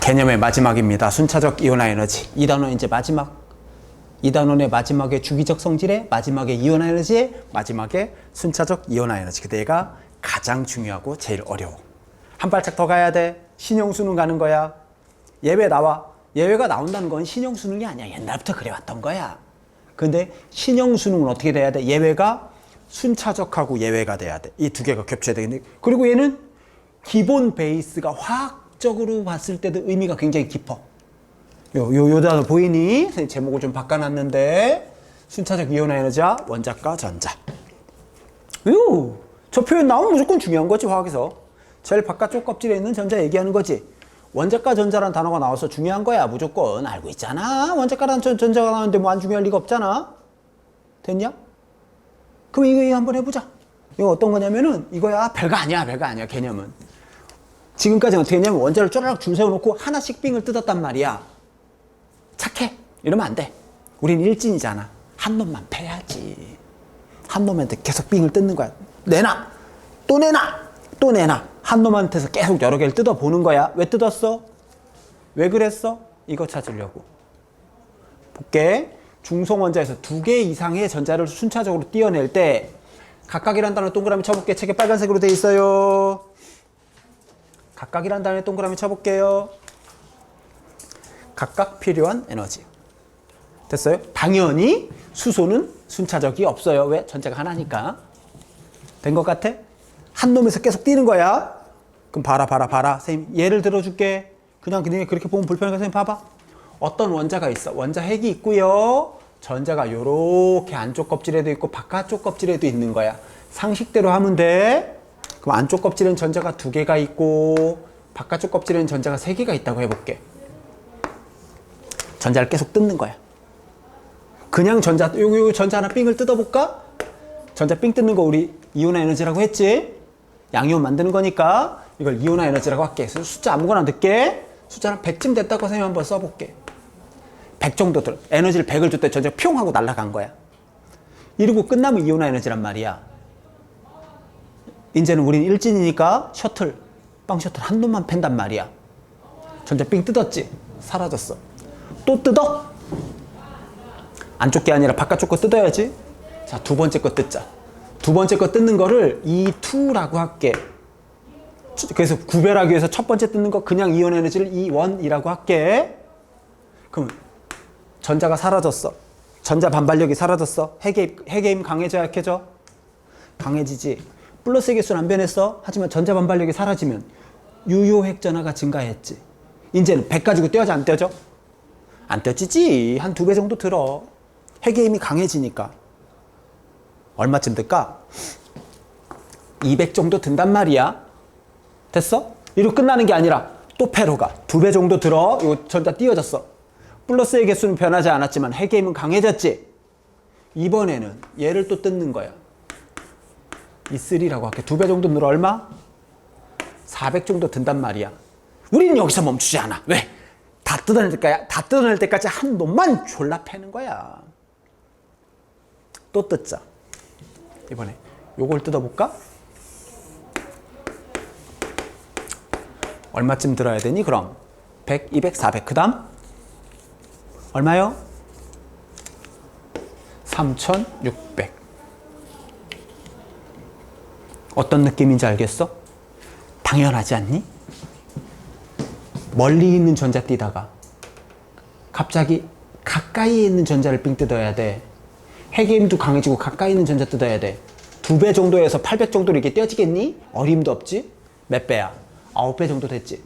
개념의 마지막입니다. 순차적 이온화 에너지. 2단원 이제 마지막. 2단원의 마지막에 주기적 성질의 마지막에 이온화 에너지의 마지막에 순차적 이온화 에너지. 그때가 가장 중요하고 제일 어려워. 한 발짝 더 가야 돼. 신형 수능 가는 거야. 예외 나와. 예외가 나온다는 건 신형 수능이 아니야. 옛날부터 그래왔던 거야. 근데 신형 수능은 어떻게 돼야 돼? 예외가 순차적하고 예외가 돼야 돼. 이 두 개가 겹쳐야 되겠네. 그리고 얘는 기본 베이스가 화학적으로 봤을 때도 의미가 굉장히 깊어. 요 단어 보이니? 선생님 제목을 좀 바꿔놨는데 순차적 이온화 에너지와 원자과 전자. 저 표현 나오면 무조건 중요한 거지. 화학에서 제일 바깥쪽 껍질에 있는 전자 얘기하는 거지. 원자과 전자라는 단어가 나와서 중요한 거야. 무조건 알고 있잖아. 원자과라는 전자가 나오는데 뭐 안 중요할 리가 없잖아. 됐냐? 그럼 이거 한번 해보자. 이거 어떤 거냐면은 이거야. 별거 아니야. 개념은. 지금까지 어떻게 했냐면 원자를 쪼라락 줄 세워놓고 하나씩 빙을 뜯었단 말이야. 착해. 이러면 안 돼. 우린 일진이잖아. 한 놈만 패야지. 한 놈한테 계속 빙을 뜯는 거야. 내놔. 또 내놔. 또 내놔. 한 놈한테서 계속 여러 개를 뜯어보는 거야. 왜 뜯었어? 왜 그랬어? 이거 찾으려고. 볼게. 중성원자에서 2개 이상의 전자를 순차적으로 띄어낼 때 각각이란 단어 동그라미 쳐볼게. 책에 빨간색으로 돼 있어요. 각각이란 단어에 동그라미 쳐볼게요. 각각 필요한 에너지. 됐어요? 당연히 수소는 순차적이 없어요. 왜? 전자가 하나니까. 된 것 같아? 한 놈에서 계속 뛰는 거야. 그럼 봐라. 선생님 예를 들어줄게. 그냥 그렇게 보면 불편하니까 선생님 봐봐. 어떤 원자가 있어. 원자 핵이 있고요. 전자가 요렇게 안쪽 껍질에도 있고 바깥쪽 껍질에도 있는 거야. 상식대로 하면 돼. 그럼 안쪽 껍질에는 전자가 2개가 있고 바깥쪽 껍질에는 전자가 3개가 있다고 해볼게. 전자를 계속 뜯는 거야. 그냥 요 전자 하나 삥을 뜯어볼까? 전자 삥 뜯는 거 우리 이온화 에너지라고 했지? 양이온 만드는 거니까 이걸 이온화 에너지라고 할게. 숫자 아무거나 넣을게. 숫자는 100쯤 됐다고 선생님 한번 써볼게. 100 정도 들어. 에너지를 100을 줄 때 전자가 뿅 하고 날아간 거야. 이러고 끝나면 이온화 에너지란 말이야. 이제는 우린 일진이니까 빵 셔틀 한 놈만 팬단 말이야. 전자 삥 뜯었지? 사라졌어. 또 뜯어? 안쪽 게 아니라 바깥쪽 거 뜯어야지. 자, 2번째 거 뜯자. 2번째 거 뜯는 거를 E2라고 할게. 그래서 구별하기 위해서 첫 번째 뜯는 거 그냥 이온 에너지를 E1이라고 할게. 그럼 전자가 사라졌어. 전자 반발력이 사라졌어. 핵의 힘 강해져 약해져? 강해지지. 플러스의 개수는 안 변했어. 하지만 전자 반발력이 사라지면 유효 핵 전하가 증가했지. 이제는 100 가지고 떼어져 안 떼어져? 안 떼어지지. 한 2배 정도 들어. 핵의 힘이 강해지니까. 얼마쯤 들까? 200 정도 든단 말이야. 됐어? 이로 끝나는 게 아니라 또 패로가 2배 정도 들어. 이거 전자 띄어졌어. 플러스의 개수는 변하지 않았지만 핵의 힘은 강해졌지. 이번에는 얘를 또 뜯는 거야. E3라고 할게. 2배 정도 늘어. 얼마? 400 정도 든단 말이야. 우리는 여기서 멈추지 않아. 왜? 다 뜯어낼 때까지 한 놈만 졸라 패는 거야. 또 뜯자. 이번에 요걸 뜯어볼까? 얼마쯤 들어야 되니? 그럼 100, 200, 400. 그 다음 얼마요? 3600. 어떤 느낌인지 알겠어? 당연하지 않니? 멀리 있는 전자 띄다가 갑자기 가까이에 있는 전자를 삥 뜯어야 돼. 핵의 힘도 강해지고 가까이 있는 전자 뜯어야 돼. 2배 정도에서 800 정도로 이렇게 떼어지겠니? 어림도 없지? 몇 배야? 9배 정도 됐지?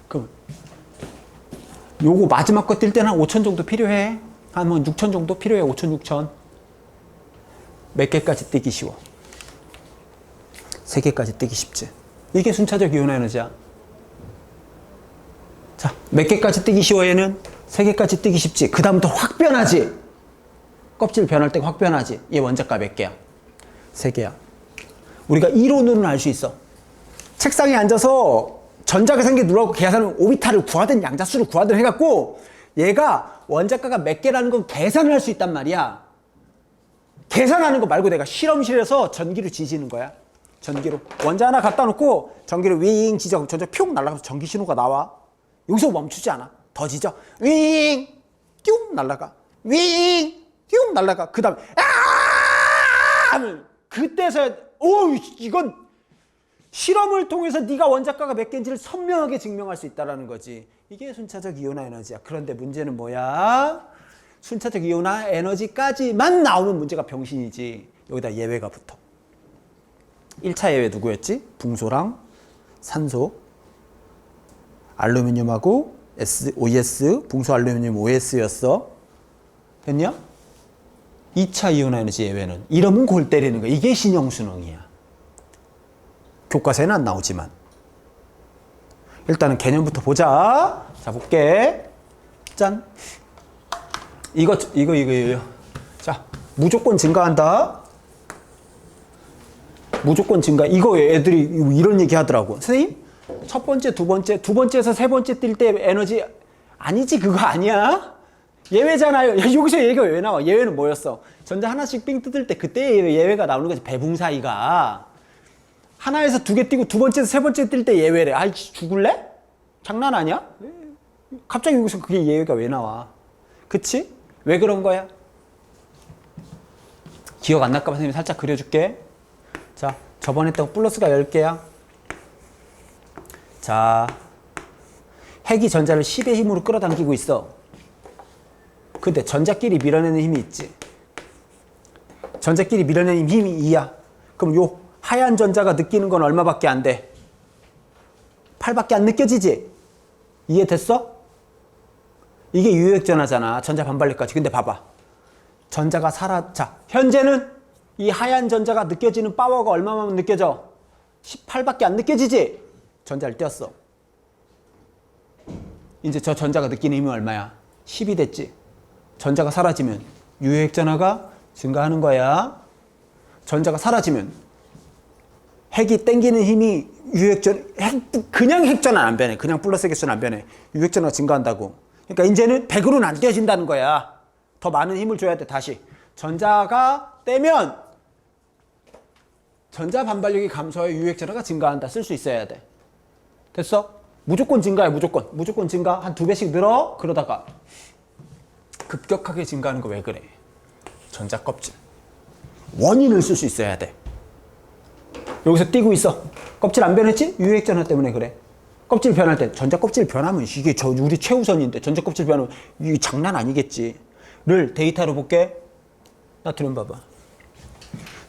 그럼 요거 마지막 거 뛸 때는 한 5천 정도 필요해. 한 뭐 6천 정도 필요해. 5천, 6천. 몇 개까지 뛰기 쉬워? 3개까지 뛰기 쉽지. 이게 순차적 이온화 에너지야. 자, 몇 개까지 뛰기 쉬워 얘는? 3개까지 뛰기 쉽지. 그 다음부터 확 변하지. 껍질 변할 때 확 변하지. 얘 원자가 몇 개야? 3개야. 우리가 이론으로는 알 수 있어. 책상에 앉아서 전자가 생긴 누르고 계산을 오비타를 구하든 양자수를 구하든 해갖고 얘가 원자가가 몇 개라는 건 계산을 할 수 있단 말이야. 계산하는 거 말고 내가 실험실에서 전기를 지지는 거야. 전기로. 원자 하나 갖다 놓고 전기를 윙 지져. 전자 뿅 날아가서 전기 신호가 나와. 여기서 멈추지 않아. 더 지져. 윙! 뿅 날아가. 윙! 뿅 날아가. 그 다음에 하면 그때서야 이건 실험을 통해서 네가 원자가가 몇 개인지를 선명하게 증명할 수 있다는 거지. 이게 순차적 이온화 에너지야. 그런데 문제는 뭐야? 순차적 이온화 에너지까지만 나오면 문제가 병신이지. 여기다 예외가 붙어. 1차 예외 누구였지? 붕소랑 산소, 알루미늄하고 OS, 붕소 알루미늄 OS였어. 됐냐? 2차 이온화 에너지 예외는 이러면 골 때리는 거야. 이게 신형수능이야. 교과서에는 안 나오지만 일단은 개념부터 보자. 자, 볼게. 짠. 이거. 자, 무조건 증가한다. 무조건 증가. 이거 애들이 이런 얘기 하더라고. 선생님, 첫 번째, 두 번째에서 세 번째 뛸 때 에너지 아니지, 그거 아니야. 예외잖아요. 여기서 얘기가 왜 나와? 예외는 뭐였어? 전자 하나씩 삥 뜯을 때 그때 예외가 나오는 거지. 배분 사이가. 하나에서 두 개 띄고 두 번째에서 세 번째 뛸 때 예외래. 아이, 죽을래? 장난 아니야? 갑자기 여기서 그게 예외가 왜 나와? 그치? 왜 그런 거야? 기억 안 날까 봐 선생님이 살짝 그려줄게. 자, 저번에 했던 플러스가 10개야. 자, 핵이 전자를 10의 힘으로 끌어당기고 있어. 근데 전자끼리 밀어내는 힘이 있지. 전자끼리 밀어내는 힘이 2야. 그럼 요 하얀 전자가 느끼는 건 얼마밖에 안 돼? 8밖에 안 느껴지지? 이해됐어? 이게 유효액전하잖아. 전자 반발력까지. 근데 봐봐. 전자가 자, 현재는 이 하얀 전자가 느껴지는 파워가 얼마만 느껴져? 18밖에 안 느껴지지? 전자를 띄었어. 이제 저 전자가 느끼는 힘이 얼마야? 10이 됐지? 전자가 사라지면 유효액전하가 증가하는 거야. 전자가 사라지면 핵이 땡기는 힘이 그냥 핵전은 안 변해. 그냥 플러스 핵전은 안 변해. 유효액전하가 증가한다고. 그러니까 이제는 100으로는 안 떼어진다는 거야. 더 많은 힘을 줘야 돼. 다시. 전자가 떼면 전자 반발력이 감소하여 유효액전하가 증가한다. 쓸 수 있어야 돼. 됐어? 무조건 증가야. 무조건 증가. 한 2배씩 늘어. 그러다가 급격하게 증가하는 거 왜 그래? 전자 껍질. 원인을 쓸 수 있어야 돼. 여기서 띄고 있어. 껍질 안 변했지? 유효액전화 때문에 그래. 껍질 변할 때 전자 껍질 변하면 이게 우리 최우선인데 전자 껍질 변하면 이게 장난 아니겠지. 를 데이터로 볼게. 나트륨 봐봐.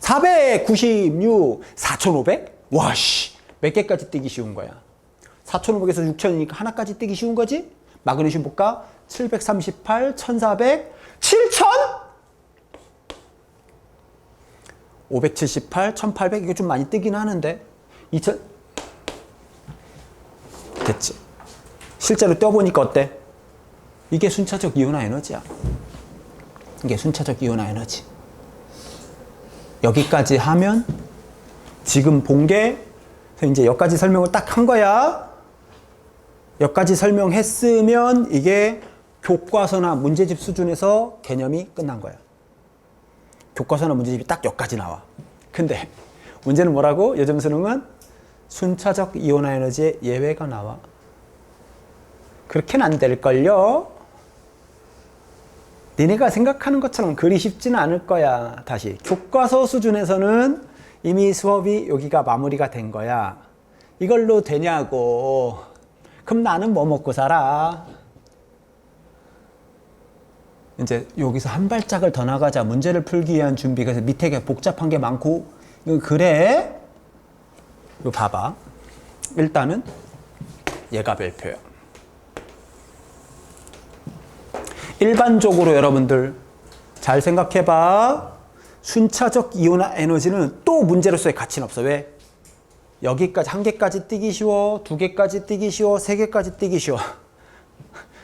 496, 4500? 와, 씨. 몇 개까지 띄기 쉬운 거야? 4500에서 6000이니까 하나까지 띄기 쉬운 거지? 마그네슘 볼까? 738, 1400, 7000? 578, 1800 이거 좀 많이 뜨긴 하는데 2000 됐지. 실제로 떼어보니까 어때? 이게 순차적 이온화 에너지야. 이게 순차적 이온화 에너지. 여기까지 하면 지금 본 게 이제 여기까지 설명을 딱 한 거야. 여기까지 설명했으면 이게 교과서나 문제집 수준에서 개념이 끝난 거야. 교과서나 문제집이 딱 여기까지 나와. 근데 문제는 뭐라고? 요즘 수능은 순차적 이온화 에너지의 예외가 나와. 그렇게는 안 될걸요? 니네가 생각하는 것처럼 그리 쉽지는 않을 거야. 다시. 교과서 수준에서는 이미 수업이 여기가 마무리가 된 거야. 이걸로 되냐고. 그럼 나는 뭐 먹고 살아? 이제 여기서 한 발짝을 더 나가자. 문제를 풀기 위한 준비. 그래서 밑에 복잡한 게 많고. 그래? 이거 봐봐. 일단은 얘가 별표야. 일반적으로 여러분들 잘 생각해봐. 순차적 이온화 에너지는 또 문제로서의 가치는 없어. 왜? 여기까지 한 개까지 띄기 쉬워. 두 개까지 띄기 쉬워. 세 개까지 띄기 쉬워.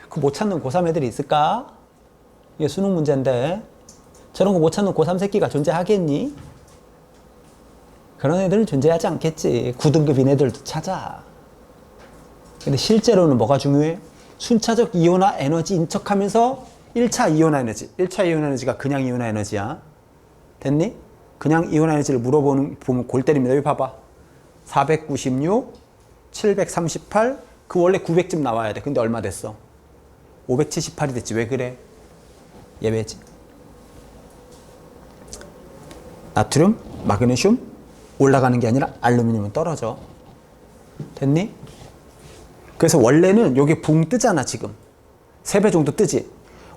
그거 못 찾는 고3 애들이 있을까? 이게 수능 문제인데 저런 거 못 찾는 고3 새끼가 존재하겠니? 그런 애들은 존재하지 않겠지. 9등급인 애들도 찾아. 근데 실제로는 뭐가 중요해? 순차적 이온화 에너지인 척하면서 1차 이온화 에너지. 1차 이온화 에너지가 그냥 이온화 에너지야. 됐니? 그냥 이온 에너지를 보면 골 때립니다. 여기 봐봐. 496, 738, 그 원래 900쯤 나와야 돼. 근데 얼마 됐어? 578이 됐지. 왜 그래? 예외지. 나트륨, 마그네슘 올라가는 게 아니라 알루미늄은 떨어져. 됐니? 그래서 원래는 여기 붕 뜨잖아 지금. 3배 정도 뜨지.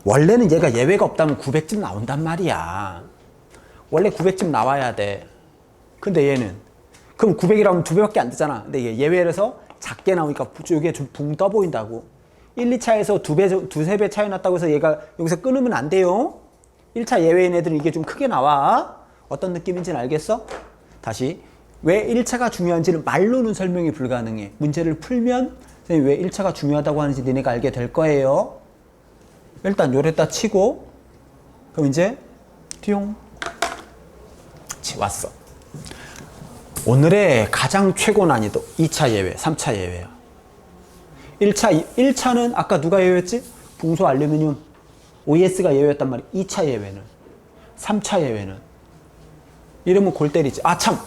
원래는 얘가 예외가 없다면 900쯤 나온단 말이야. 원래 900쯤 나와야 돼. 근데 얘는 그럼 900이라면 2배밖에 안 뜨잖아. 근데 이게 예외라서 작게 나오니까 이게 좀 붕 떠 보인다고. 1, 2차에서 2배, 2~3배 차이 났다고 해서 얘가 여기서 끊으면 안 돼요. 1차 예외인 애들은 이게 좀 크게 나와. 어떤 느낌인지는 알겠어? 다시. 왜 1차가 중요한지는 말로는 설명이 불가능해. 문제를 풀면 선생님이 왜 1차가 중요하다고 하는지 너네가 알게 될 거예요. 일단 요랬다 치고 그럼 이제 띠용 왔어. 오늘의 가장 최고 난이도 2차 예외, 3차 예외야. 1차는 아까 누가 예외였지? 붕소 알루미늄 OS가 예외였단 말이야. 2차 예외는 3차 예외는 이러면 골 때리지. 아 참,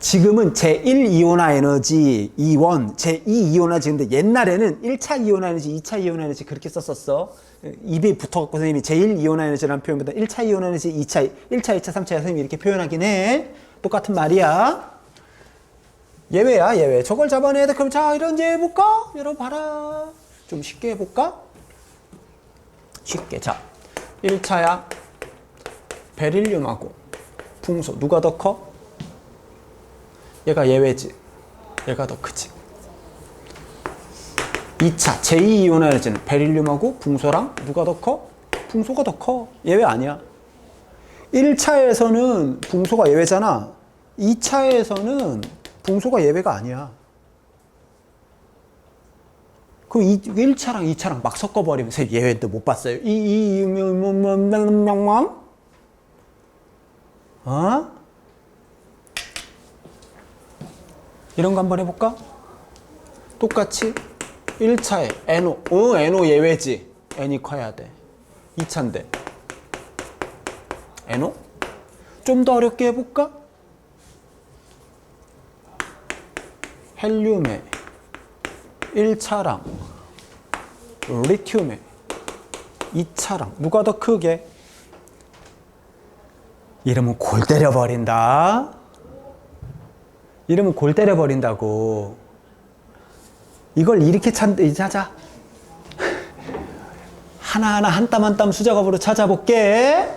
지금은 제1 이온화 에너지 이원, 제2 이온화 에너지인데 옛날에는 1차 이온화 에너지, 2차 이온화 에너지 그렇게 썼었어. 입에 붙어갖고 선생님이 제1 이온화 에너지라는 표현보다 1차 이온화 에너지, 1차, 2차, 3차 선생님이 이렇게 표현하긴 해. 똑같은 말이야. 예외야, 예외. 저걸 잡아내야 돼. 그럼 자, 이런 제 해볼까? 열어봐라. 좀 쉽게 해볼까? 쉽게. 자, 1차야. 베릴륨하고 붕소. 누가 더 커? 얘가 예외지. 얘가 더 크지. 2차 제2이온화 에너지는 베릴륨하고 붕소랑 누가 더 커? 붕소가 더 커. 예외 아니야. 1차에서는 붕소가 예외잖아. 2차에서는 붕소가 예외가 아니야. 그럼 1차랑 2차랑 막 섞어버리면 예외도 못 봤어요. 어? 이런 거 한번 해볼까? 똑같이 1차에 NO, NO 예외지. N이 커야 돼. 2차인데 NO? 좀 더 어렵게 해볼까? 헬륨에 1차랑 리튬에 2차랑 누가 더 크게? 이러면 골 때려버린다. 이러면 골 때려버린다고. 이걸 이렇게 찾자. 하나하나 한 땀 한 땀 수작업으로 찾아볼게.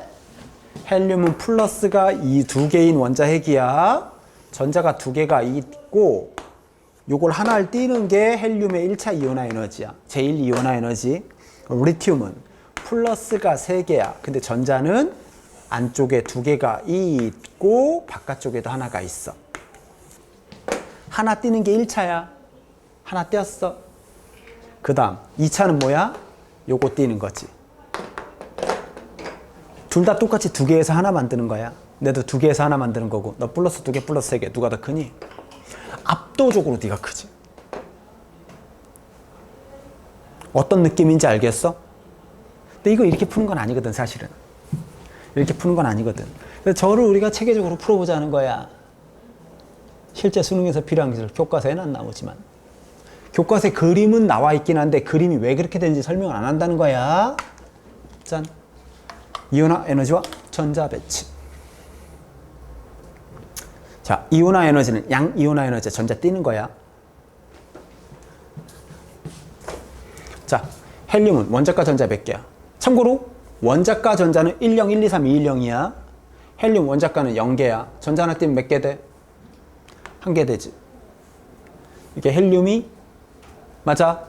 헬륨은 플러스가 이 2개인 원자핵이야. 전자가 2개가 있고 요걸 하나를 띄는 게 헬륨의 1차 이온화 에너지야. 제1 이온화 에너지. 리튬은 플러스가 3개야. 근데 전자는 안쪽에 2개가 있고 바깥쪽에도 하나가 있어. 하나 띄는 게 1차야. 하나 띄었어. 그 다음 2차는 뭐야? 요거 띄는 거지. 둘 다 똑같이 2개에서 하나 만드는 거야. 내도 2개에서 하나 만드는 거고 너 플러스 2개 플러스 3개 누가 더 크니? 압도적으로 네가 크지. 어떤 느낌인지 알겠어? 근데 이거 이렇게 푸는 건 아니거든 사실은. 이렇게 푸는 건 아니거든. 그래서 저를 우리가 체계적으로 풀어보자는 거야. 실제 수능에서 필요한 기술 교과서에는 안 나오지만 교과서에 그림은 나와 있긴 한데 그림이 왜 그렇게 되는지 설명을 안 한다는 거야. 짠. 이온화 에너지와 전자 배치. 자, 이온화 에너지는 양이온화 에너지 전자 띄는 거야. 자, 헬륨은 원자과 전자 몇 개야? 참고로 원자과 전자는 10, 1, 2, 3, 2, 1, 0이야. 헬륨 원자과는 0개야. 전자 하나 띄면 몇 개 돼? 1개 되지. 이게 헬륨이 맞아.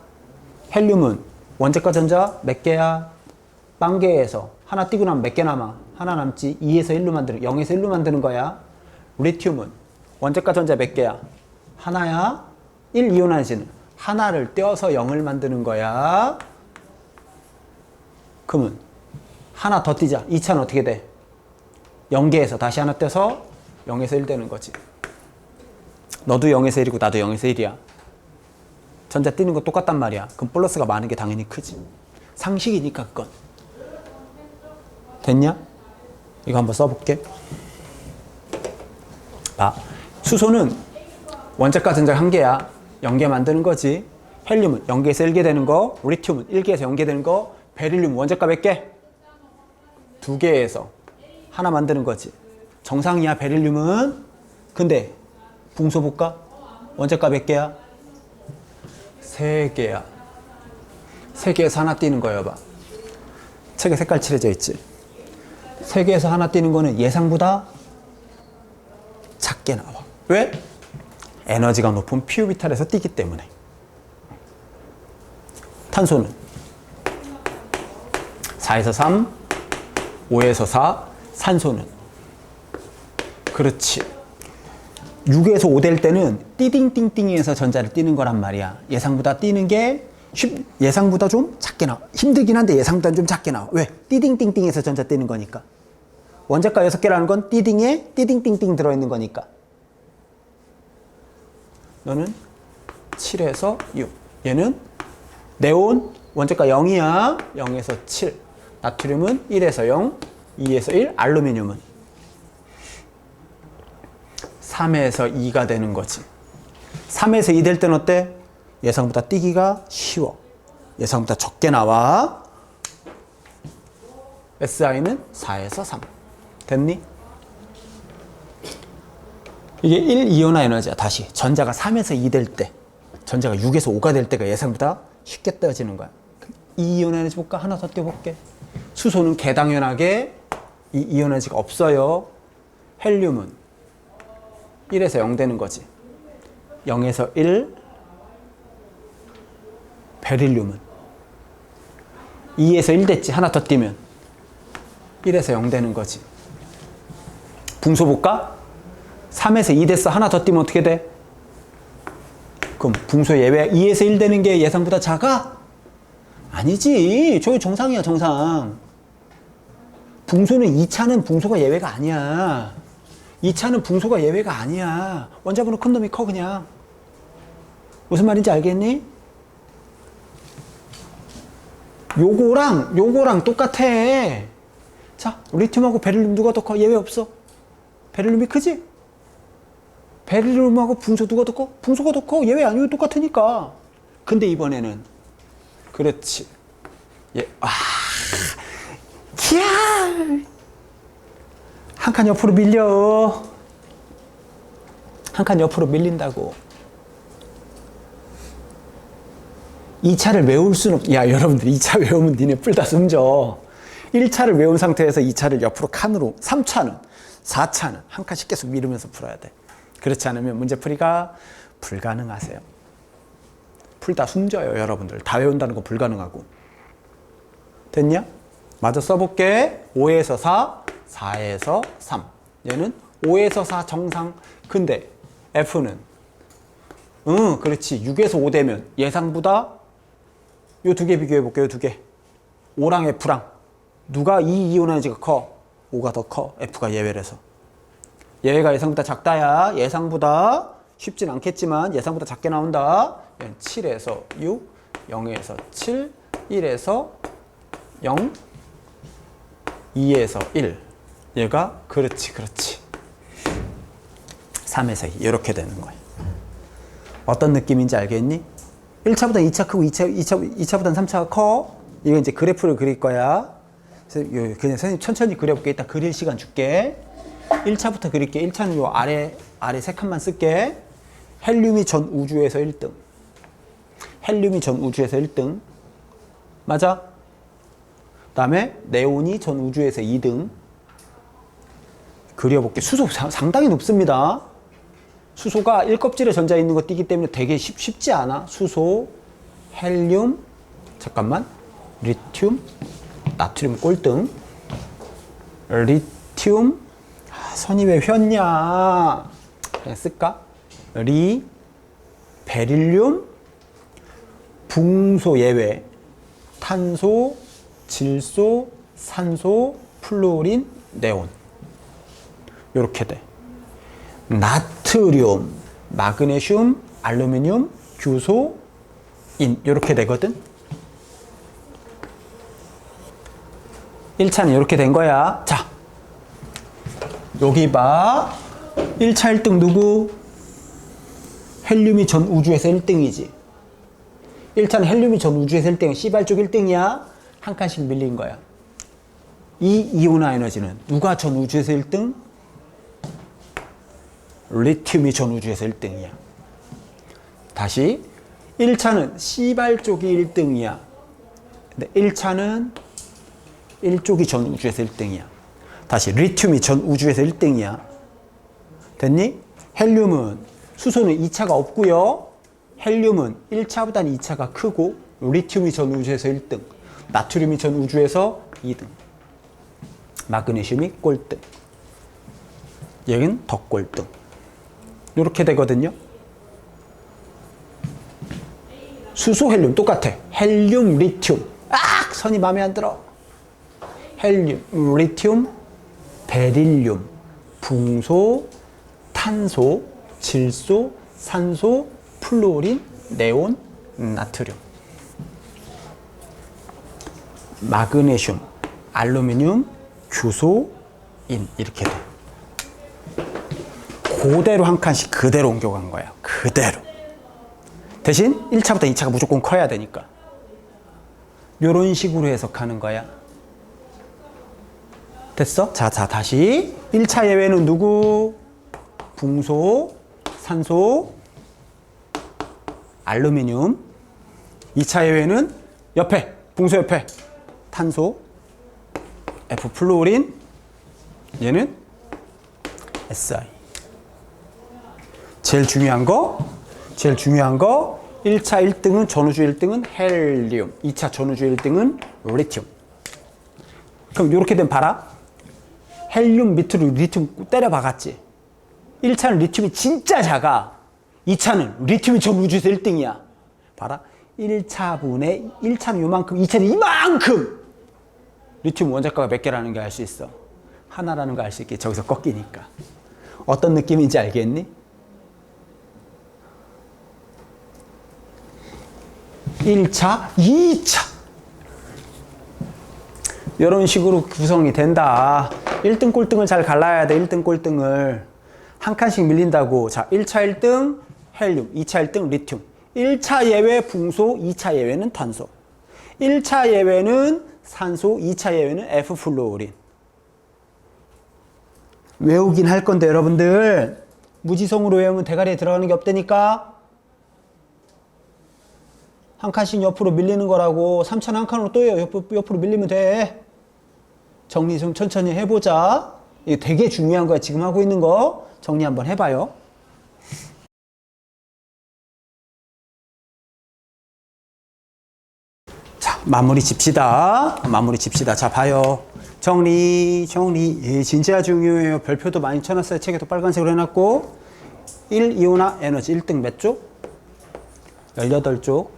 헬륨은 원자과 전자 몇 개야? 10개에서 하나 띄고 나면 몇 개 남아? 하나 남지. 2에서 1로 만드는 0에서 1로 만드는 거야. 리튬은 원자과 전자 몇 개야? 하나야. 1 이온화에서는 하나를 떼어서 0을 만드는 거야. 그러면 하나 더 띄자. 2차는 어떻게 돼? 0개에서 다시 하나 떼서 0에서 1 되는 거지. 너도 0에서 1이고 나도 0에서 1이야. 전자 띄는 거 똑같단 말이야. 그럼 플러스가 많은 게 당연히 크지. 상식이니까 그건. 됐냐? 이거 한번 써볼게. 봐. 수소는 원자과 전자가 한 개야. 연계 만드는 거지. 헬륨은 연계에서 1개 되는 거, 리튬은 1개에서 연계되는 거, 베릴륨 원자과 몇 개? 2개에서 하나 만드는 거지. 정상이야, 베릴륨은. 근데 붕소 볼까? 원자과 몇 개야? 3개야. 3개에서 하나 띄는 거야, 봐. 책에 색깔 칠해져 있지. 3개에서 하나 띄는 거는 예상보다 작게 나와. 왜? 에너지가 높은 피오비탈에서 띄기 때문에. 탄소는 4에서 3, 5에서 4, 산소는 그렇지. 6에서 5 될 때는 띠딩띵띵에서 전자를 띄는 거란 말이야. 예상보다 띄는 게 예상보다 좀 작게 나와. 힘들긴 한데 예상보다 좀 작게 나와. 왜? 띠딩띵띵에서 전자 띄는 거니까. 원자과 6개라는 건 띠딩에 띠딩띵띵 들어있는 거니까. 너는 7에서 6. 얘는 네온 원자과 0이야. 0에서 7. 나트륨은 1에서 0, 2에서 1. 알루미늄은 3에서 2가 되는 거지. 3에서 2 될 땐 어때? 예상보다 띄기가 쉬워. 예상보다 적게 나와. SI는 4에서 3. 됐니? 이게 1 이온화 에너지야. 다시 전자가 3에서 2 될 때, 전자가 6에서 5가 될 때가 예상보다 쉽게 떠지는 거야. 2 이온화 에너지 볼까? 하나 더 띄워볼게. 수소는 개당연하게 이 이온 에너지가 없어요. 헬륨은 1에서 0 되는 거지. 0에서 1. 베릴륨은 2에서 1 됐지. 하나 더 띄면 1에서 0 되는 거지. 붕소 볼까? 3에서 2 됐어. 하나 더 띄면 어떻게 돼? 그럼 붕소 예외. 2에서 1 되는 게 예상보다 작아? 아니지. 저기 정상이야, 정상. 붕소는 2차는 붕소가 예외가 아니야. 2차는 붕소가 예외가 아니야. 원자번호 큰 놈이 커, 그냥. 무슨 말인지 알겠니? 요거랑 똑같아. 자, 리튬하고 베릴륨 누가 더 커? 예외 없어. 베릴륨이 크지? 베릴륨하고 붕소 누가 더 커? 붕소가 더 커. 예외 아니고 똑같으니까. 근데 이번에는 그렇지. 예. 키야! 한 칸 옆으로 밀려. 한 칸 옆으로 밀린다고. 2차를 외울 수는 없. 야, 여러분들 2차 외우면 니네 뿔 다 숨져. 1차를 외운 상태에서 2차를 옆으로 칸으로, 3차는, 4차는 한 칸씩 계속 밀으면서 풀어야 돼. 그렇지 않으면 문제풀이가 불가능하세요. 풀 다 숨져요, 여러분들. 다 외운다는 거 불가능하고. 됐냐? 마저 써볼게. 5에서 4, 4에서 3. 얘는 5에서 4 정상. 근데 F는 그렇지. 6에서 5 되면 예상보다 요 두 개 비교해볼게요. 요 두 개. 5랑 F랑 누가 이 이온 에너지가 커? 5가 더 커. F가 예외라서. 예외가 예상보다 작다야. 예상보다 쉽진 않겠지만 예상보다 작게 나온다. 얘는 7에서 6, 0에서 7, 1에서 0, 2에서 1. 얘가 그렇지. 3에서 2 이렇게 되는 거야. 어떤 느낌인지 알겠니? 1차보다 2차 크고 2차보다 3차가 커. 이거 이제 그래프를 그릴 거야. 그래서 그냥 선생님 천천히 그려볼게. 이따 그릴 시간 줄게. 1차부터 그릴게. 1차는 요 아래 세 칸만 쓸게. 헬륨이 전 우주에서 1등. 헬륨이 전 우주에서 1등. 맞아? 다음에 네온이 전 우주에서 2등. 그려볼게. 수소 상당히 높습니다. 수소가 1껍질에 전자 있는 거 띄기 때문에 되게 쉽지 않아. 수소, 헬륨, 잠깐만. 리튬, 나트륨 꼴등. 리튬, 선이 왜 휘었냐. 그냥 쓸까? 베릴륨, 붕소 예외, 탄소, 질소, 산소, 플루린, 네온. 요렇게 돼. 나트륨, 마그네슘, 알루미늄, 규소, 인. 요렇게 되거든. 1차는 이렇게 된 거야. 자, 여기 봐. 1차 1등 누구? 헬륨이 전 우주에서 1등이지. 1차는 헬륨이 전 우주에서 1등, C발 쪽 1등이야. 한 칸씩 밀린 거야. 이 이온화 에너지는 누가 전 우주에서 1등? 리튬이 전 우주에서 1등이야. 다시 1차는 C발 쪽이 1등이야. 근데 1차는 1쪽이 전 우주에서 1등이야. 다시 리튬이 전 우주에서 1등이야. 됐니? 헬륨은 수소는 2차가 없고요. 헬륨은 1차보다는 2차가 크고 리튬이 전 우주에서 1등, 나트륨이 전 우주에서 2등, 마그네슘이 꼴등, 얘는 더 꼴등. 이렇게 되거든요. 수소, 헬륨 똑같아. 헬륨, 리튬. 선이 마음에 안 들어. 헬륨, 리튬, 베릴륨, 붕소, 탄소, 질소, 산소, 플루오린, 네온, 나트륨, 마그네슘, 알루미늄, 규소, 인. 이렇게 돼. 그대로 한 칸씩 그대로 옮겨간 거야. 그대로. 대신 1차부터 2차가 무조건 커야 되니까. 요런 식으로 해석하는 거야. 됐어? 자, 다시. 1차 예외는 누구? 붕소, 산소, 알루미늄. 2차 예외는 옆에, 붕소 옆에 탄소, F 플루오린, 얘는 Si. 제일 중요한 거 1차 1등은 전우주 1등은 헬륨, 2차 전우주 1등은 리튬. 그럼 이렇게 되면 봐라. 헬륨 밑으로 리튬 때려 박았지. 1차는 리튬이 진짜 작아. 2차는 리튬이 전 우주에서 1등이야. 봐라. 1차는 요만큼, 2차는 이만큼. 리튬 원자가가 몇 개라는 걸 알 수 있어. 하나라는 걸 알 수 있게. 저기서 꺾이니까. 어떤 느낌인지 알겠니? 1차, 2차. 이런 식으로 구성이 된다. 1등 꼴등을 잘 갈라야 돼. 1등 꼴등을. 한 칸씩 밀린다고. 자, 1차 1등 헬륨, 2차 1등 리튬. 1차 예외 붕소, 2차 예외는 탄소. 1차 예외는 산소, 2차 예외는 F 플루오린. 외우긴 할 건데 여러분들 무지성으로 외우면 대가리에 들어가는 게 없다니까. 한 칸씩 옆으로 밀리는 거라고. 3차는 한 칸으로 또 옆으로 밀리면 돼. 정리 좀 천천히 해보자. 이게 되게 중요한 거야. 지금 하고 있는 거 정리 한번 해봐요. 자, 마무리 집시다. 자, 봐요. 정리. 예, 진짜 중요해요. 별표도 많이 쳐놨어요. 책에도 빨간색으로 해놨고. 1이온화 에너지 1등 몇 쪽? 18쪽.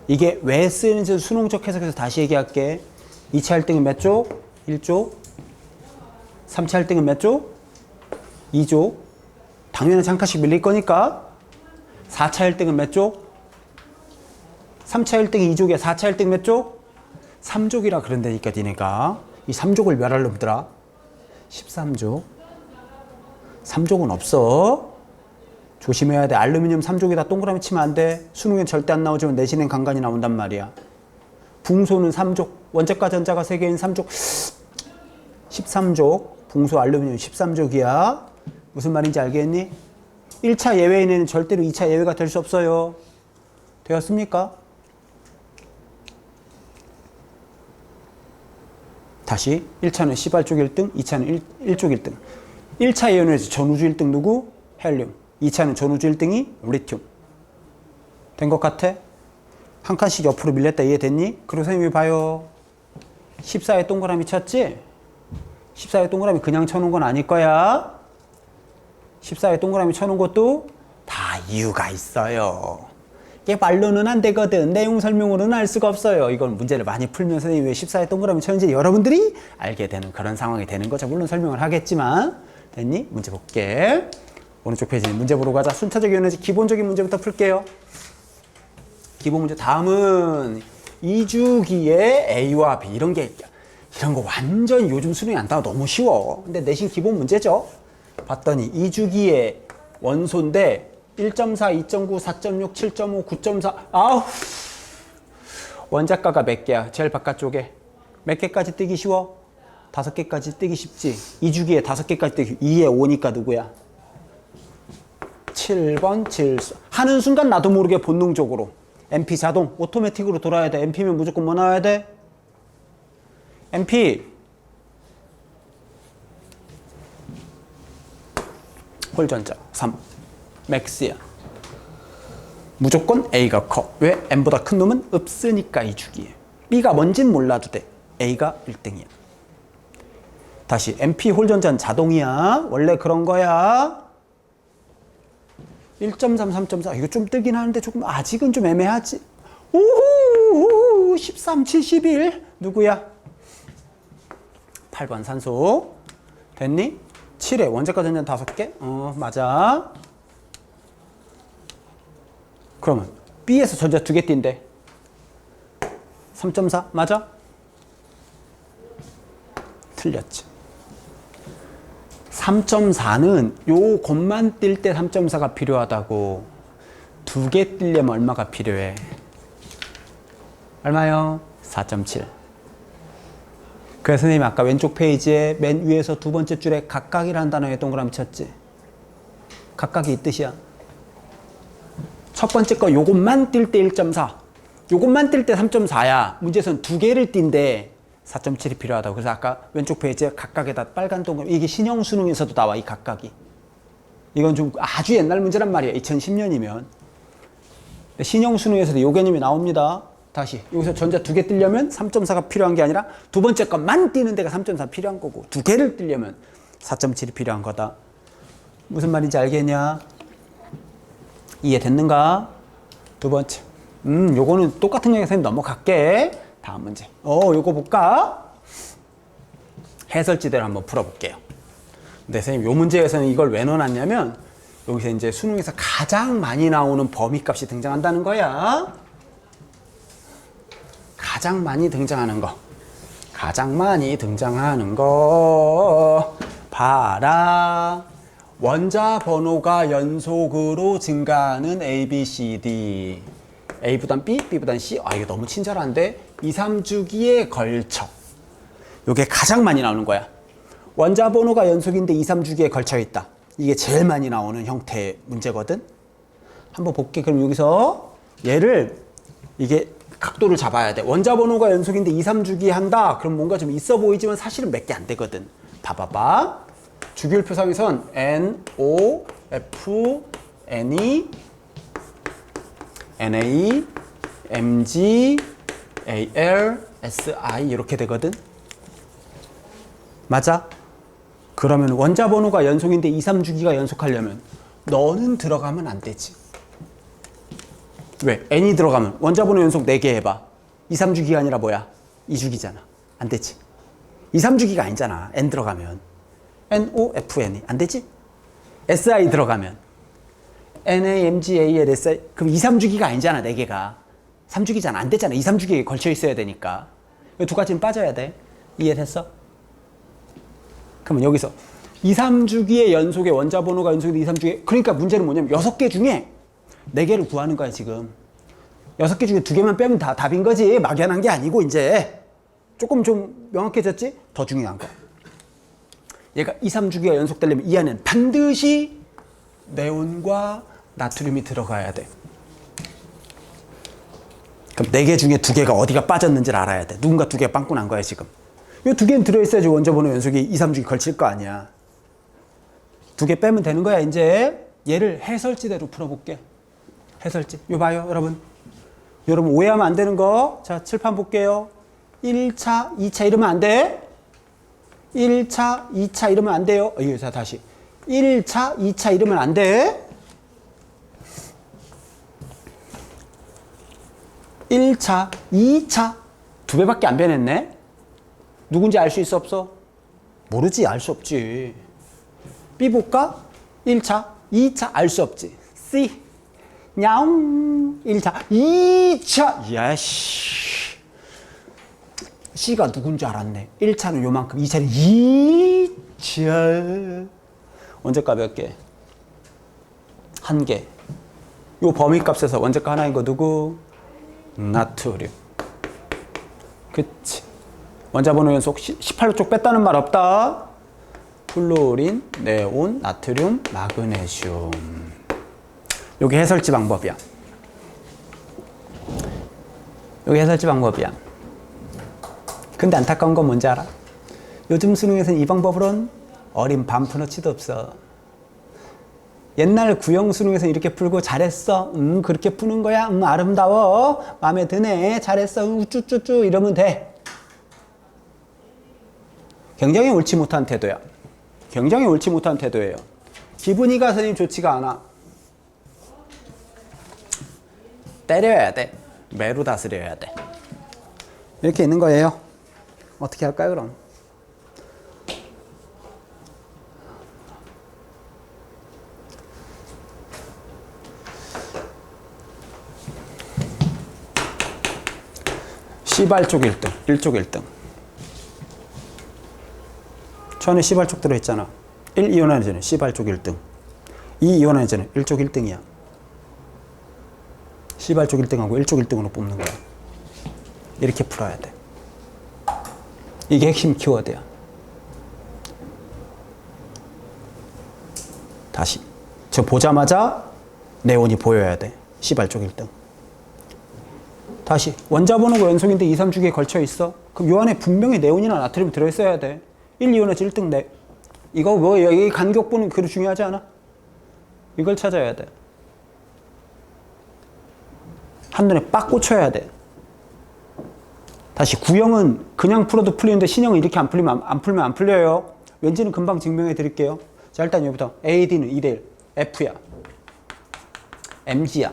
이게 왜 쓰는지 수능적 해석해서 다시 얘기할게. 2차 1등은 몇 쪽? 1쪽. 3차 1등은 몇 쪽? 2쪽. 당연히 한 칸씩 밀릴 거니까. 4차 1등은 몇 쪽? 3차 1등이 2족이야. 4차 1등 몇 쪽? 3족이라 그런다니까 니네가. 이 3족을 몇 알로 보더라? 13족. 3족은 없어. 조심해야 돼. 알루미늄 3족에다 동그라미 치면 안 돼. 수능엔 절대 안 나오지만 내신엔 간간히 나온단 말이야. 붕소는 3족. 원자과 전자가 3개인 3족. 13족. 붕소 알루미늄 13족이야. 무슨 말인지 알겠니? 1차 예외에는 절대로 2차 예외가 될 수 없어요. 되었습니까? 다시 1차는 C발 쪽 1등, 2차는 1쪽 1등. 1차 예외에서 전우주 1등 누구? 헬륨. 2차는 전우주 1등이 리튬. 된 것 같아? 한 칸씩 옆으로 밀렸다. 이해됐니? 그리고 선생님이 봐요. 14에 동그라미 쳤지? 14에 동그라미 그냥 쳐놓은 건 아닐 거야. 14에 동그라미 쳐놓은 것도 다 이유가 있어요. 이게 말로는 안 되거든. 내용 설명으로는 알 수가 없어요. 이건 문제를 많이 풀면 선생님이 왜 14에 동그라미 쳤는지 여러분들이 알게 되는 그런 상황이 되는 거죠. 물론 설명을 하겠지만. 됐니? 문제 볼게. 오른쪽 페이지 문제 보러 가자. 순차적 에너지 기본적인 문제부터 풀게요. 기본 문제. 다음은 2주기의 A와 B 이런 게 이런 거 완전 요즘 수능이 안 따와 너무 쉬워. 근데 내신 기본 문제죠. 봤더니 2주기의 원소인데 1.4, 2.9, 4.6, 7.5, 9.4. 아우. 원자가가 몇 개야? 제일 바깥쪽에. 몇 개까지 뜨기 쉬워? 5개까지 뜨기 쉽지. 2주기에 5개까지 뜨기 2에 5니까 누구야? 7번 7. 하는 순간 나도 모르게 본능적으로 MP 자동 오토매틱으로 돌아야 돼. MP면 무조건 뭐 나와야 돼? MP 홀전자 3 맥스야. 무조건 A가 커. 왜? M보다 큰 놈은 없으니까 이 주기에. B가 뭔진 몰라도 돼. A가 1등이야. 다시 MP 홀전자는 자동이야. 원래 그런 거야. 1.3, 3.4 이거 좀 뜨긴 하는데 조금 아직은 좀 애매하지. 오호 13, 71 누구야? 8번 산소 됐니? 7에 원자가 전자 5개? 맞아. 그러면 B에서 전자 2개 띈대. 3.4 맞아? 틀렸지. 3.4는 요 곳만 뛸 때 3.4가 필요하다고. 2개 뛸려면 얼마가 필요해? 얼마요? 4.7. 그래서 선생님이 아까 왼쪽 페이지에 맨 위에서 두 번째 줄에 각각이라는 단어에 동그라미 쳤지. 각각이 이 뜻이야. 첫 번째 거 요것만 뛸 때 1.4. 요것만 뛸 때 3.4야. 문제에서는 2개를 띈데 4.7이 필요하다고. 그래서 아까 왼쪽 페이지에 각각에다 빨간 동그라미. 이게 신형 수능에서도 나와, 이 각각이. 이건 좀 아주 옛날 문제란 말이야. 2010년이면. 신형 수능에서도 요 개념이 나옵니다. 다시 여기서 전자 2개 띄려면 3.4가 필요한 게 아니라 두 번째 것만 띄는 데가 3.4 필요한 거고 2개를 띄려면 4.7이 필요한 거다. 무슨 말인지 알겠냐? 이해됐는가? 두 번째. 요거는 똑같은 얘기 선생님 넘어갈게. 다음 문제. 요거 볼까? 해설지대로 한번 풀어볼게요. 근데 선생님 요 문제에서는 이걸 왜 넣어놨냐면 여기서 이제 수능에서 가장 많이 나오는 범위값이 등장한다는 거야. 가장 많이 등장하는 거. 가장 많이 등장하는 거. 봐라. 원자 번호가 연속으로 증가하는 A, B, C, D. A보단 B, B보단 C. 이거 너무 친절한데? 2, 3주기에 걸쳐. 이게 가장 많이 나오는 거야. 원자 번호가 연속인데 2, 3주기에 걸쳐 있다. 이게 제일 많이 나오는 형태의 문제거든. 한번 볼게. 그럼 여기서 얘를 이게 각도를 잡아야 돼. 원자 번호가 연속인데 2, 3주기 한다. 그럼 뭔가 좀 있어 보이지만 사실은 몇 개 안 되거든. 봐봐봐. 주기율표상에선 N, O, F, N, NA, MG, AL, SI 이렇게 되거든. 맞아? 그러면 원자 번호가 연속인데 2, 3주기가 연속하려면 너는 들어가면 안 되지. 왜? N이 들어가면 원자 번호 연속 4개 해봐. 2, 3주기가 아니라 뭐야? 2주기잖아. 안 되지. 2, 3주기가 아니잖아. N 들어가면. N, O, F, N이. 안 되지? SI 들어가면. NA, MG, AL, SI. 그럼 2, 3주기가 아니잖아. 4개가. 3주기잖아. 안 되잖아. 2, 3주기에 걸쳐 있어야 되니까. 이 두 가지는 빠져야 돼. 이해됐어? 그러면 여기서 2, 3주기의 연속에 원자 번호가 연속인데 2, 3주기. 그러니까 문제는 뭐냐면 6개 중에 4개를 구하는 거야, 지금. 6개 중에 2개만 빼면 다 답인 거지. 막연한 게 아니고, 이제. 조금 좀 명확해졌지? 더 중요한 거. 얘가 2, 3주기가 연속되려면 이 안에는 반드시 네온과 나트륨이 들어가야 돼. 그럼 4개 중에 2개가 어디가 빠졌는지를 알아야 돼. 누군가 2개가 빵꾸 난 거야, 지금. 이 2개는 들어있어야지 원자 번호 연속이 2, 3주기 걸칠 거 아니야. 2개 빼면 되는 거야, 이제. 얘를 해설지대로 풀어볼게. 해설지. 요 봐요, 여러분. 여러분 오해하면 안 되는 거. 자, 칠판 볼게요. 1차, 2차 이러면 안 돼. 1차, 2차 이러면 안 돼요. 자, 다시. 1차, 2차 이러면 안 돼. 1차, 2차. 2배밖에 안 변했네. 누군지 알 수 있어, 없어? 모르지, 알 수 없지. B 볼까? 1차, 2차 알 수 없지. C. 냐옹. 1차, 2차. 야씨. C가 누군 줄 알았네. 1차는 요만큼, 2차는 2차. 원자가 몇 개? 1개. 요 범위값에서 원자가 하나인 거 누구? 나트륨. 그치. 원자번호 연속 18호 쪽 뺐다는 말 없다. 플루오린, 네온, 나트륨, 마그네슘. 요게 해설지 방법이야. 요게 해설지 방법이야. 근데 안타까운 건 뭔지 알아? 요즘 수능에서는 이 방법으론 어린 반푼어치도 없어. 옛날 구형 수능에서는 이렇게 풀고 잘했어. 그렇게 푸는 거야. 아름다워. 마음에 드네. 잘했어. 우쭈쭈쭈 이러면 돼. 굉장히 옳지 못한 태도야. 굉장히 옳지 못한 태도예요. 기분이가 선생님 좋지가 않아. 때려야 돼. 매로 다스려야 돼. 이렇게 있는 거예요. 어떻게 할까요, 그럼? C발 쪽 1등, 1쪽 1등. 전에 C발 쪽 들어있잖아. 1 이온화이전은 C발 쪽 1등. 2 이온화이전은 1쪽 1등이야. C발 쪽 1등하고 1쪽 1등으로 뽑는 거야. 이렇게 풀어야 돼. 이게 핵심 키워드야. 다시. 저 보자마자 네온이 보여야 돼. C발 쪽 1등. 다시. 원자번호가 연속인데 2, 3주기에 걸쳐 있어. 그럼 요 안에 분명히 네온이나 나트륨이 들어있어야 돼. 1, 2온에서 1등 네. 이거 뭐 여기 간격보는 그리 중요하지 않아? 이걸 찾아야 돼. 한눈에 빡 꽂혀야 돼. 다시 구형은 그냥 풀어도 풀리는데 신형은 이렇게 안 풀면 안 풀려요. 왠지는 금방 증명해 드릴게요. 자, 일단 여기부터 AD는 2대1 F야. MG야.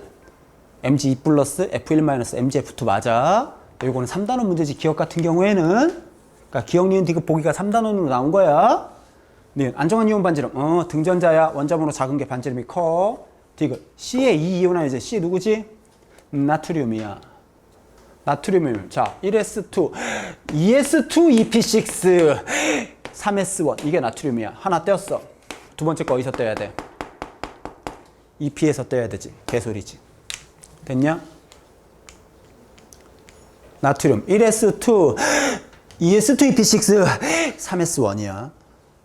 MG 2 플러스 F1 마이너스 MGF2 맞아. 이거는 3단원 문제지. 기억 같은 경우에는 그러니까 기억, 니은, 디귿 보기가 3단원으로 나온 거야. 니은 안정한 이온 반지름. 등전자야. 원자번호 작은 게 반지름이 커. 디귿 C의 2 이온화이제. C 누구지? 나트륨이야. 나트륨을 자 1s2 2s2 EP6 3s1 이게 나트륨이야. 하나 떼었어. 두 번째 거 어디서 떼야 돼? EP에서 떼야 되지. 개소리지. 됐냐? 나트륨 1s2 2s2 EP6 3s1이야.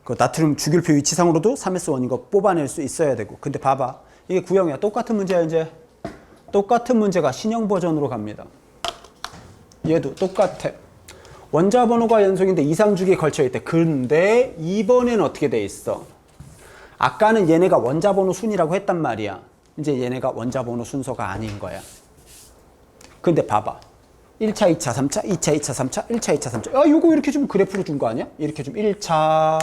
그 나트륨 주기율표 위치상으로도 3s1인 거 뽑아낼 수 있어야 되고. 근데 봐봐. 이게 구형이야. 똑같은 문제야 이제. 똑같은 문제가 신형 버전으로 갑니다. 얘도 똑같아. 원자 번호가 연속인데 2, 3주기에 걸쳐 있대. 근데 이번에는 어떻게 돼 있어? 아까는 얘네가 원자 번호 순이라고 했단 말이야. 이제 얘네가 원자 번호 순서가 아닌 거야. 근데 봐봐. 1차, 2차, 3차, 2차, 2차, 3차, 1차, 2차, 3차. 요거 이렇게 주면 그래프로 준 거 아니야? 이렇게 주면 1차,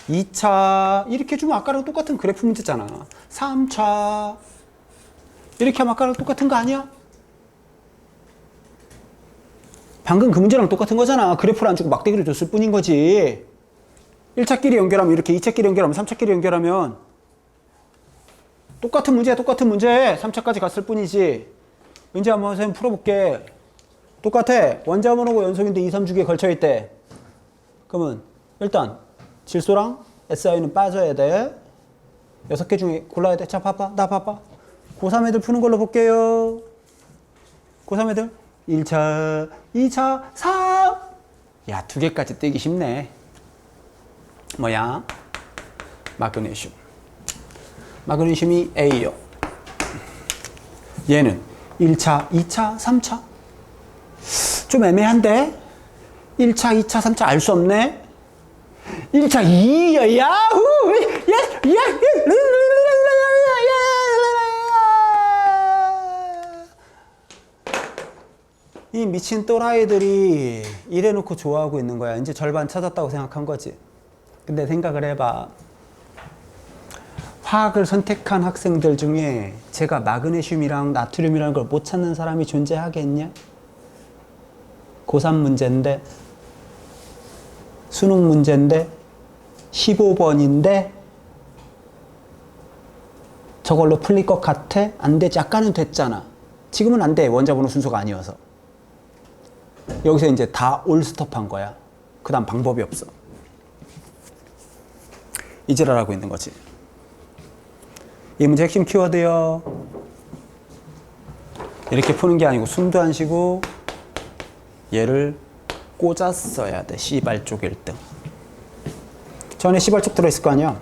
2차 이렇게 주면 아까랑 똑같은 그래프 문제잖아. 3차 이렇게 하면 아까랑 똑같은 거 아니야? 방금 그 문제랑 똑같은 거잖아. 그래프를 안 주고 막대기를 줬을 뿐인 거지. 1차끼리 연결하면 이렇게, 2차끼리 연결하면 3차끼리 연결하면 똑같은 문제야. 똑같은 문제. 3차까지 갔을 뿐이지. 이제 한번 선생님 풀어볼게. 똑같아. 원자번호가 연속인데 2, 3주기에 걸쳐있대. 그러면 일단 질소랑 SI는 빠져야 돼. 6개 중에 골라야 돼. 자, 봐봐. 나 봐봐. 고3 애들 푸는 걸로 볼게요. 고3 애들 1차, 2차, 3. 야, 2개까지 떼기 쉽네. 뭐야? 마그네슘. 마그네슘이 A요. 얘는 1차, 2차, 3차. 좀 애매한데? 1차, 2차, 3차 알 수 없네? 1차 2야, 야후! 이 미친 또라이들이 이래놓고 좋아하고 있는 거야. 이제 절반 찾았다고 생각한 거지. 근데 생각을 해봐. 화학을 선택한 학생들 중에 제가 마그네슘이랑 나트륨이라는 걸 못 찾는 사람이 존재하겠냐? 고3 문제인데, 수능 문제인데, 15번인데, 저걸로 풀릴 것 같아? 안 되지. 아까는 됐잖아. 지금은 안 돼. 원자번호 순서가 아니어서. 여기서 이제 다 올스톱한 거야. 그 다음 방법이 없어. 이지랄하고 있는 거지. 이 문제 핵심 키워드요. 이렇게 푸는 게 아니고 숨도 안 쉬고 얘를 꽂았어야 돼. C발쪽 1등. 전에 C발쪽 들어있을 거 아니야.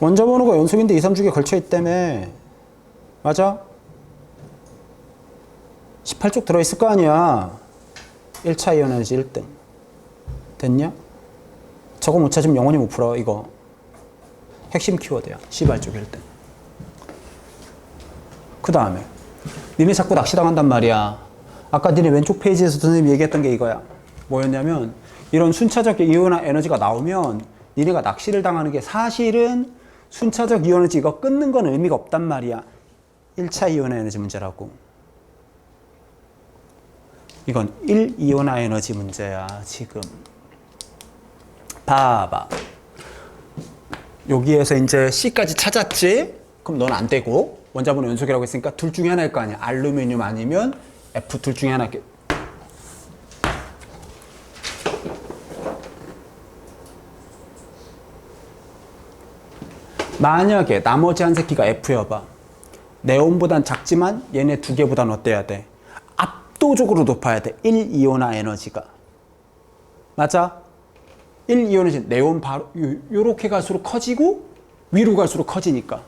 원자번호가 연속인데 2, 3주기에 걸쳐있다며. 맞아? 18쪽 들어있을 거 아니야. 1차 이온 에너지 1등. 됐냐? 저거 못 찾으면 영원히 못 풀어. 이거 핵심 키워드야. C발쪽 1등. 그 다음에 니네 자꾸 낚시당한단 말이야. 아까 니네 왼쪽 페이지에서 선생님이 얘기했던 게 이거야. 뭐였냐면 이런 순차적 이온화 에너지가 나오면 니네가 낚시를 당하는 게 사실은 순차적 이온 에너지 이거 끊는 건 의미가 없단 말이야. 1차 이온화 에너지 문제라고. 이건 1이온화 에너지 문제야. 지금 봐봐. 여기에서 이제 C까지 찾았지? 그럼 넌 안 되고 원자번호 연속이라고 했으니까 둘 중에 하나일 거 아니야. 알루미늄 아니면 F 둘 중에 하나. 만약에 나머지 한 새끼가 F여봐. 네온보단 작지만 얘네 두 개보단 어때야 돼? 압도적으로 높아야 돼. 1이온화 에너지가. 맞아? 1이온은 네온 바로 요렇게 갈수록 커지고 위로 갈수록 커지니까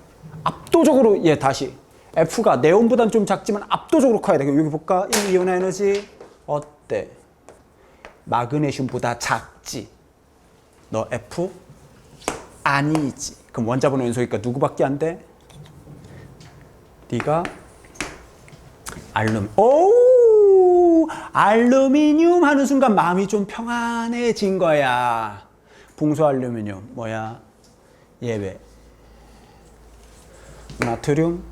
압도적으로 얘 다시 F가 네온보단 좀 작지만 압도적으로 커야 돼. 여기 볼까? 1이온화 에너지 어때? 마그네슘보다 작지? 너 F? 아니지. 그럼 원자번호 연속이니까 누구밖에 안 돼? 네가 알루미늄 하는 순간 마음이 좀 평안해진 거야. 붕소 알루미늄 뭐야? 예외. 나트륨,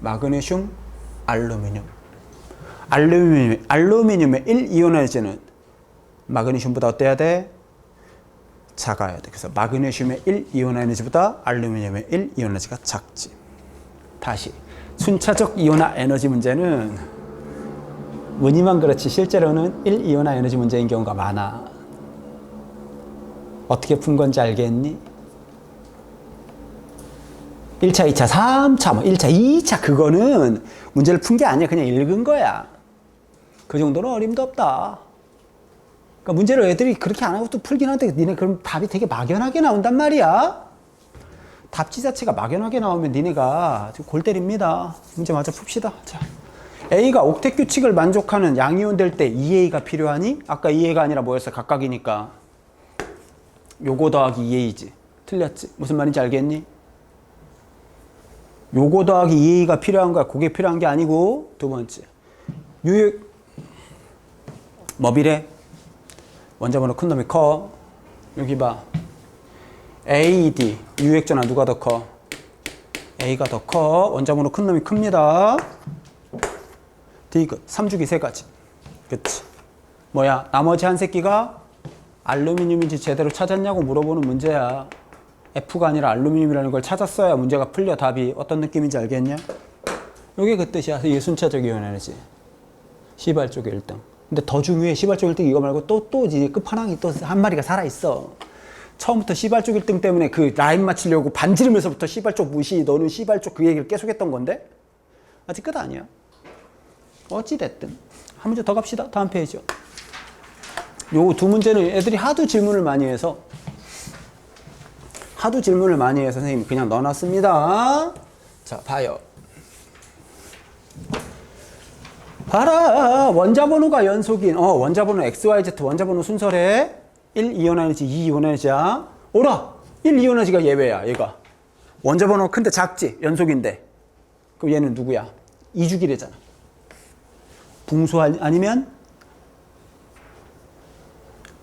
마그네슘, 알루미늄. 알루미늄의 1이온화제는 마그네슘보다 어때야 돼? 작아야 돼. 그래서 마그네슘의 1이온화 에너지보다 알루미늄의 1이온화 에너지가 작지. 다시 순차적 이온화 에너지 문제는 문의만 그렇지 실제로는 1이온화 에너지 문제인 경우가 많아. 어떻게 푼 건지 알겠니? 1차, 2차, 3차, 뭐 1차, 2차 그거는 문제를 푼 게 아니야. 그냥 읽은 거야. 그 정도는 어림도 없다. 그러니까 문제를 애들이 그렇게 안 하고 또 풀긴 하는데 니네 그럼 답이 되게 막연하게 나온단 말이야. 답지 자체가 막연하게 나오면 니네가 골 때립니다. 문제 마저 풉시다. 자, A가 옥텟 규칙을 만족하는 양이온 될 때 2A가 필요하니? 아까 2A가 아니라 뭐였어? 각각이니까 요거 더하기 2A지. 틀렸지? 무슨 말인지 알겠니? 요거 더하기 2A가 필요한 거야. 그게 필요한 게 아니고 두 번째 유효 뭐비래? 원자번호 큰 놈이 커. 여기 봐. A, D 유액전화 누가 더 커? A가 더 커. 원자번호 큰 놈이 큽니다. 디귿 3주기 3가지. 그치? 뭐야? 나머지 한 새끼가 알루미늄인지 제대로 찾았냐고 물어보는 문제야. F가 아니라 알루미늄이라는 걸 찾았어야 문제가 풀려. 답이 어떤 느낌인지 알겠냐? 이게 그 뜻이야. 이게 순차적 이온 에너지. C발쪽의 1등. 근데 더 중요해. C발쪽 1등 이거 말고 또 이제 끝판왕이 또 한 마리가 살아있어. 처음부터 C발쪽 1등 때문에 그 라인 맞추려고 반지르면서부터 C발쪽 무시, 너는 C발쪽 그 얘기를 계속 했던 건데? 아직 끝 아니야. 어찌됐든. 한 문제 더 갑시다. 다음 페이지요. 요 두 문제는 애들이 하도 질문을 많이 해서 선생님이 그냥 넣어놨습니다. 자, 봐요. 봐라. 원자번호가 연속인 원자번호 XYZ 원자번호 순서래. 1이온 에너지 2이온 에너지야. 오라. 1이온 에너지가 예외야. 얘가 원자번호 큰데 작지. 연속인데. 그럼 얘는 누구야? 2주기래잖아. 붕소 아니면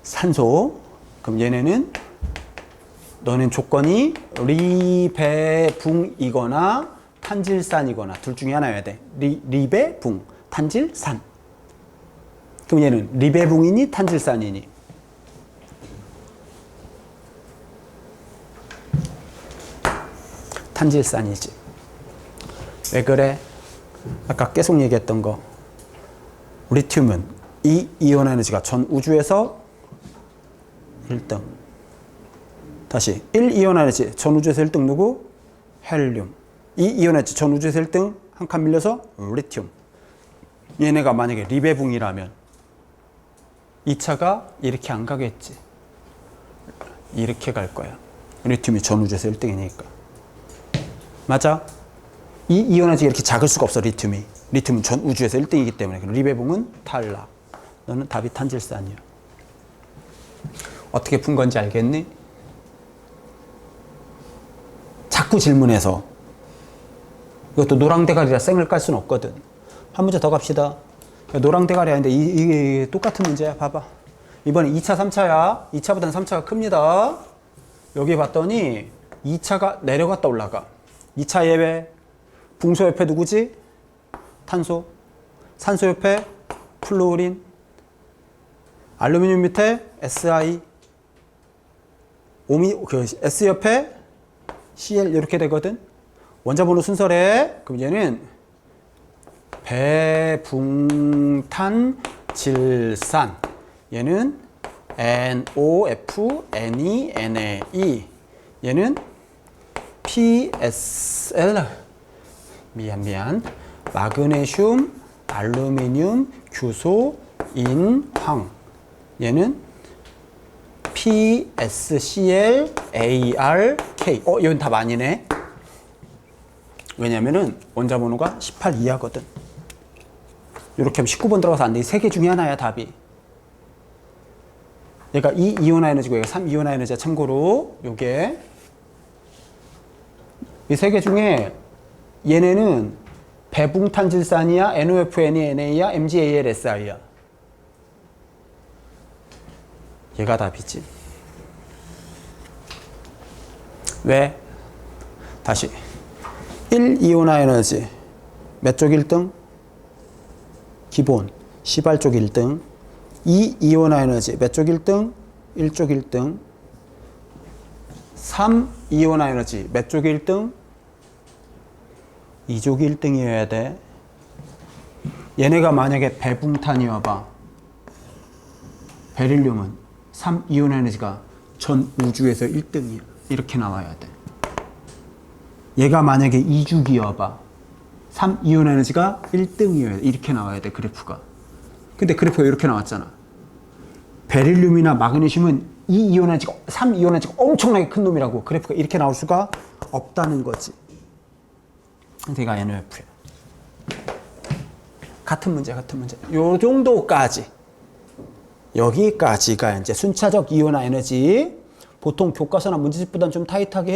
산소. 그럼 얘네는 너는 조건이 리배붕이거나 탄질산이거나 둘 중에 하나여야 돼. 리배붕, 탄질산. 그럼 얘는 리배붕이니 탄질산이니? 탄질산이지. 왜 그래? 아까 계속 얘기했던 거. 리튬은 이 이온 에너지가 전 우주에서 1등. 다시 1 이온 에너지 전 우주에서 1등 누구? 헬륨. 2 이온 에너지 전 우주에서 1등 한 칸 밀려서 리튬. 얘네가 만약에 리베붕이라면 이 차가 이렇게 안 가겠지. 이렇게 갈 거야. 리튬이 전 우주에서 1등이니까. 맞아? 이 이온 에너지가 이렇게 작을 수가 없어, 리튬이. 리튬은 전 우주에서 1등이기 때문에. 그럼 리베붕은 탈락. 너는 답이 탄질산이야. 어떻게 푼 건지 알겠니? 자꾸 질문해서. 이것도 노랑대가리라 쌩을 깔 수는 없거든. 한 문제 더 갑시다. 노랑대가리 아닌데 이게 똑같은 문제야. 봐봐. 이번에 2차, 3차야. 2차보다는 3차가 큽니다. 여기 봤더니 2차가 내려갔다 올라가. 2차 예외. 붕소 옆에 누구지? 탄소. 산소 옆에 플루오린. 알루미늄 밑에 Si. S 옆에 Cl 이렇게 되거든. 원자번호 순서래. 그럼 얘는 배붕탄질산. 얘는 NOF, Ne, Na, 얘는 PSL. 미안. 마그네슘, 알루미늄, 규소, 인, 황. 얘는 PSCl, ARK. 이건 답 아니네. 왜냐면은 원자번호가 18 이하거든. 이렇게 하면 19번 들어가서 안 돼. 이 세 개 중에 하나야, 답이. 얘가 2 이온화 에너지고 얘가 3 이온화 에너지야. 참고로 요게 이 세 개 중에 얘네는 배붕탄질산이야, NOF, NENA야, MgAl, SI야. 얘가 답이지. 왜? 다시 1 이온화 에너지 몇 쪽 1등? 기본 시발 쪽 1등. 2 이온화 에너지 몇 쪽 1등? 1쪽 1등. 3 이온화 에너지 몇 쪽 1등? 2쪽 1등이어야 돼. 얘네가 만약에 배붕탄이어봐. 베릴륨은 3 이온화 에너지가 전 우주에서 1등이야. 이렇게 나와야 돼. 얘가 만약에 2주기여봐. 3 이온 에너지가 1등이어야 돼. 이렇게 나와야 돼, 그래프가. 근데 그래프가 이렇게 나왔잖아. 베릴륨이나 마그네슘은 2 이온 에너지가, 3 이온 에너지가 엄청나게 큰 놈이라고. 그래프가 이렇게 나올 수가 없다는 거지. 얘가 NOF야. 같은 문제. 요 정도까지. 여기까지가 이제 순차적 이온화 에너지. 보통 교과서나 문제집보다는 좀 타이트하게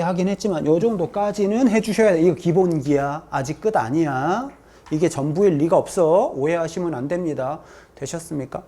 하긴 했지만 요 정도까지는 해주셔야 돼. 이거 기본기야. 아직 끝 아니야. 이게 전부일 리가 없어. 오해하시면 안 됩니다. 되셨습니까?